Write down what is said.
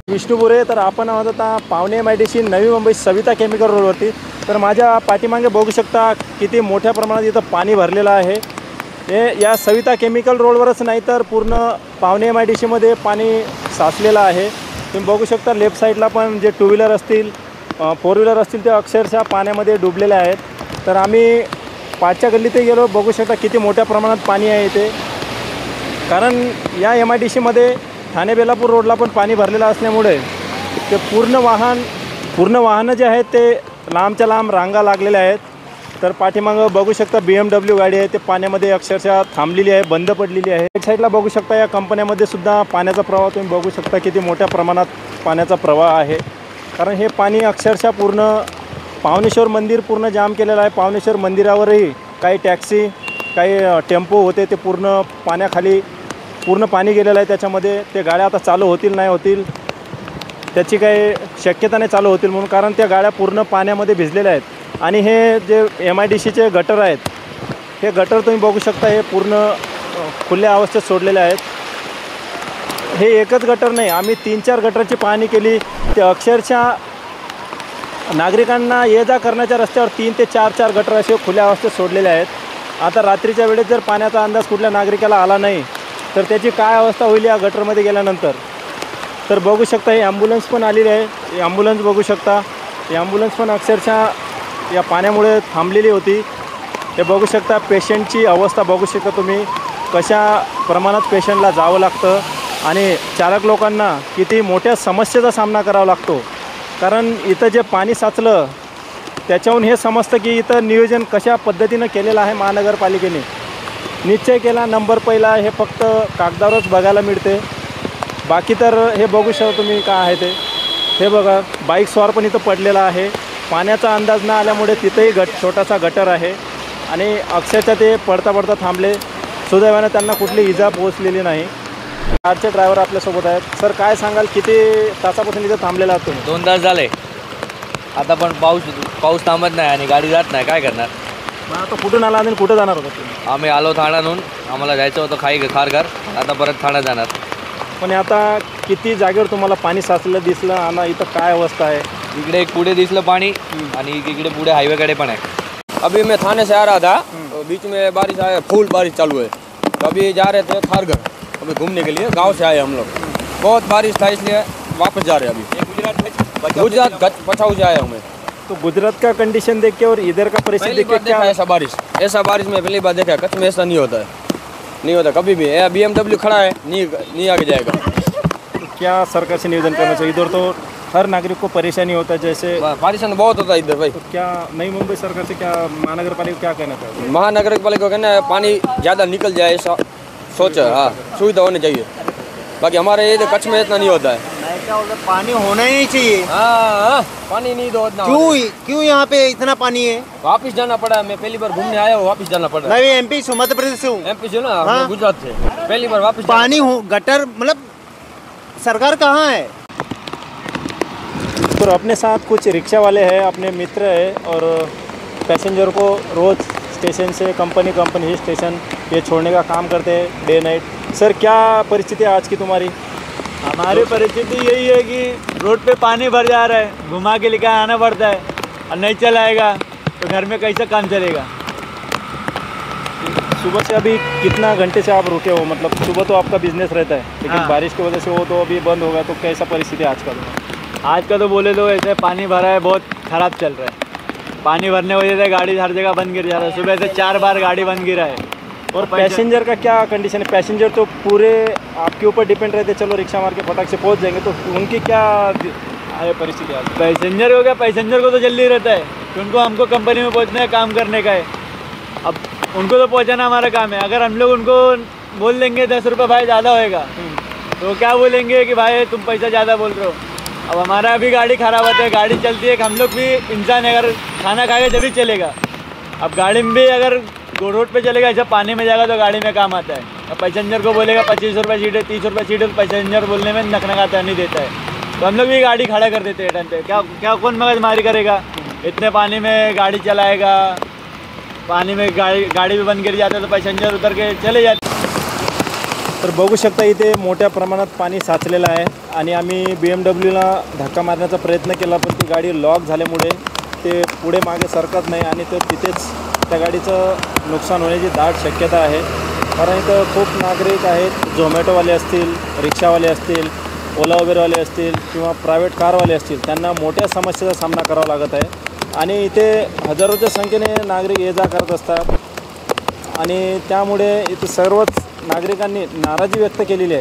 विष्णू बुरे. तर आपण आहोत आता पावणे MIDC नवी मुंबई सविता केमिकल रोडवरती. तर माझ्या पाठीमागे बघू शकता किती मोठ्या प्रमाणात इथं पाणी भरलेलं आहे. हे या सविता केमिकल रोडवरच नाही तर पूर्ण पावणे MIDCमध्ये पाणी साचलेलं आहे. तुम्ही बघू शकता लेफ्ट साईडला पण जे टू व्हीलर असतील 4 व्हीलर असतील ते अक्षरशः पाण्यामध्ये डुबलेले आहेत. तर आम्ही पाचच्या गल्लीत गेलो, बघू शकता किती मोठ्या प्रमाणात पाणी आहे इथे. कारण या MIDCमध्ये ठाणे बेलापूर रोडला पण पाणी भरलेलं असल्यामुळे ते पूर्ण वाहनं जे आहेत ते लांबच्या लांब रांगा लागलेल्या आहेत. तर पाठीमागं बघू शकता BMW गाडी आहे ते पाण्यामध्ये अक्षरशः थांबलेली आहे, बंद पडलेली आहे. एक साईडला बघू शकता या कंपन्यामध्ये सुद्धा पाण्याचा प्रवाह तुम्ही बघू शकता किती मोठ्या प्रमाणात पाण्याचा प्रवाह आहे. कारण हे पाणी अक्षरशः पूर्ण पावणेश्वर मंदिर पूर्ण जाम केलेलं आहे. पावणेश्वर मंदिरावरही काही टॅक्सी काही टेम्पो होते ते पूर्ण पाण्याखाली पूर्ण पाणी गेलेलं आहे. त्याच्यामध्ये ते गाड्या आता चालू होतील नाही होतील त्याची काही शक्यता नाही चालू होतील म्हणून, कारण त्या गाड्या पूर्ण पाण्यामध्ये भिजलेल्या आहेत. आणि हे जे MIDCचे गटर आहेत हे गटर तुम्ही बघू शकता हे पूर्ण खुल्या अवस्थेत सोडलेले आहेत. हे एकच गटर नाही, आम्ही 3-4 गटरची पाहणी केली. ते अक्षरशः नागरिकांना ये जा करण्याच्या रस्त्यावर 3 ते 4 गटर असे खुल्या अवस्थेत सोडलेले आहेत. आता रात्रीच्या वेळेस जर पाण्याचा अंदाज कुठल्या नागरिकाला आला नाही तर त्याची काय अवस्था होईल या गटरमध्ये गेल्यानंतर. तर बघू शकता ही ॲम्ब्युलन्स पण आलेली आहे. ही ॲम्ब्युलन्स बघू शकता, ही ॲम्ब्युलन्स पण अक्षरशः या पाण्यामुळे थांबलेली होती. हे बघू शकता पेशंटची अवस्था बघू शकता तुम्ही कशा प्रमाणात पेशंटला जावं लागतं आणि चालक लोकांना किती मोठ्या समस्येचा सामना करावा लागतो. कारण इथं जे पाणी साचलं त्याच्याहून हे समजतं की इथं नियोजन कशा पद्धतीनं केलेलं आहे. महानगरपालिकेने निश्चय केला नंबर पहिला हे फक्त कागदावरच बघायला मिळते. बाकी तर हे बघू शकता तुम्ही काय आहे ते. हे बघा बाईक स्वार पण इथं पडलेला आहे. पाण्याचा अंदाज न आल्यामुळे तिथेही छोटासा गटर आहे आणि अक्षरशः ते पडता थांबले. सुदैवाने त्यांना कुठली इजा पोहोचलेली नाही. कारचे ड्रायव्हर आपल्यासोबत आहेत. सर काय सांगाल किती तासापासून इथं थांबलेला आहात तुम्ही? 2 तास झाले. आता पण पाऊस थांबत नाही आणि गाडी जात नाही, काय करणार. मग आता कुठून आला आणि कुठं जाणार होता तुम्ही? आम्ही आलो ठाण्याहून, आम्हाला जायचं होतं खारघर, आता परत ठाण्यात जाणार. पण आता किती जागेवर तुम्हाला पाणी साचलेलं दिसलं आणि इथं काय अवस्था आहे? इकडे एक पुढे दिसलं पाणी आणि इकडे पुढे हाईवेकडे पण आहे. अभी मैं थाने से आ रहा था तो बीच में बारिश आया, फुल बारिश चालू है. तो अभी जा रहे थे खारघर अभी घूमने के लिए, गांव से आए हम लोग. बहुत बारिश था इसलिए वापस जा रहे हैं. अभी गुजरात पछाऊ से आया हूँ मैं. तो गुजरात का कंडीशन देख के और इधर का परिस्थिति देख के क्या ऐसा बारिश में पहली बार देखा. कच्छ में ऐसा नहीं होता कभी भी. BMW खड़ा है, नहीं आगे जाएगा. तो क्या सरकार से निवेदन करना चाहिए? इधर तो हर नागरिक को परेशानी होता है, जैसे परेशान बहुत होता है इधर भाई. तो क्या नई मुंबई सरकार से क्या महानगर पालिका क्या कहना चाहते हैं? महानगर पालिका को कहना है पानी ज़्यादा निकल जाए ऐसा सोचा. हाँ, सुविधा होनी चाहिए. बाकी हमारे ये कच्छ में इतना नहीं होता है. पानी होना ही नहीं चाहिए. हाँ, पानी नहीं दो इतना. क्यों यहाँ पे इतना पानी है? वापिस जाना पड़ा. मैं पहली बार घूमने आया हूँ, वापिस जाना पड़ा. मैं MP से मध्य प्रदेश से हूँ. MP से ना, मैं गुजरात से. पहली बार वापिस पानी हो गटर मतलब सरकार कहाँ है? तो अपने साथ कुछ रिक्शा वाले हैं, अपने मित्र हैं और पैसेंजर को रोज़ स्टेशन से कंपनी ही स्टेशन ये छोड़ने का काम करते हैं डे नाइट. सर क्या परिस्थिति है आज की तुम्हारी? हमारी परिस्थिति यही है कि रोड पे पानी भर जा रहा है, घुमा के लेकर आना पड़ता है और नहीं चलाएगा तो घर में कैसे काम चलेगा. सुबह से अभी कितना घंटे से आप रुके हो? मतलब सुबह तो आपका बिजनेस रहता है लेकिन हाँ. बारिश की वजह से वो तो अभी बंद होगा. तो कैसा परिस्थिति है आज का? आज का तो बोले तो ऐसे पानी भरा है, बहुत ख़राब चल रहा है. पानी भरने वजह से गाड़ी हर जगह बंद गिर जा रहा है. सुबह से 4 बार गाड़ी बंद गिरा है. और पैसेंजर का क्या कंडीशन है? पैसेंजर तो पूरे आपके ऊपर डिपेंड रहते, चलो रिक्शा मार के फटाक से पहुंच जाएंगे, तो उनकी क्या है परिस्थिति आज? पैसेंजर हो गया, पैसेंजर को तो जल्दी रहता है कि उनको हमको कंपनी में पहुंचना है, काम करने का है. अब उनको तो पहुंचाना हमारा काम है. अगर हम लोग उनको बोल देंगे 10 रुपये भाई ज़्यादा होएगा तो क्या बोलेंगे कि भाई तुम पैसा ज़्यादा बोल रहे हो. अब हमारा अभी गाड़ी ख़राब होता है, गाड़ी चलती है, हम लोग भी इंसान है, अगर खाना खाएगा जब भी चलेगा. अब गाड़ी में भी अगर रोड पे चलेगा, जब पानी में जाएगा तो गाड़ी में काम आता है. अब पैसेंजर को बोलेगा 25 रुपये सीट है, 30 रुपये सीट है, तो पैसेंजर बोलने में नखनकाता नहीं देता है. तो हम लोग भी गाड़ी खड़ा कर देते हैं टाइम पे. क्या कौन मगजमारी करेगा? इतने पानी में गाड़ी चलाएगा, पानी में गाड़ी भी बंद गिर जाता है तो पैसेंजर उतर के चले जाते. तर बघू शकता इथे मोठ्या प्रमाणात पाणी साचलेलं आहे आणि आम्ही BMW ला धक्का मारण्याचा प्रयत्न केला, पण ती गाडी लॉक झाल्यामुळे ते पुढे मागे सरकत नाही आणि तर तिथेच त्या गाडीचं नुकसान होण्याची दाट शक्यता आहे. कारण इथं खूप नागरिक आहेत, झोमॅटोवाले असतील, रिक्षावाले असतील, ओला उबेरवाले असतील किंवा प्रायव्हेट कारवाले असतील, त्यांना मोठ्या समस्येचा सामना करावा लागत आहे आणि इथे हजारोच्या संख्येने नागरिक ये जा करत असतात आणि त्यामुळे इथे सर्वच नागरिकांनी नाराजी व्यक्त केलेली आहे.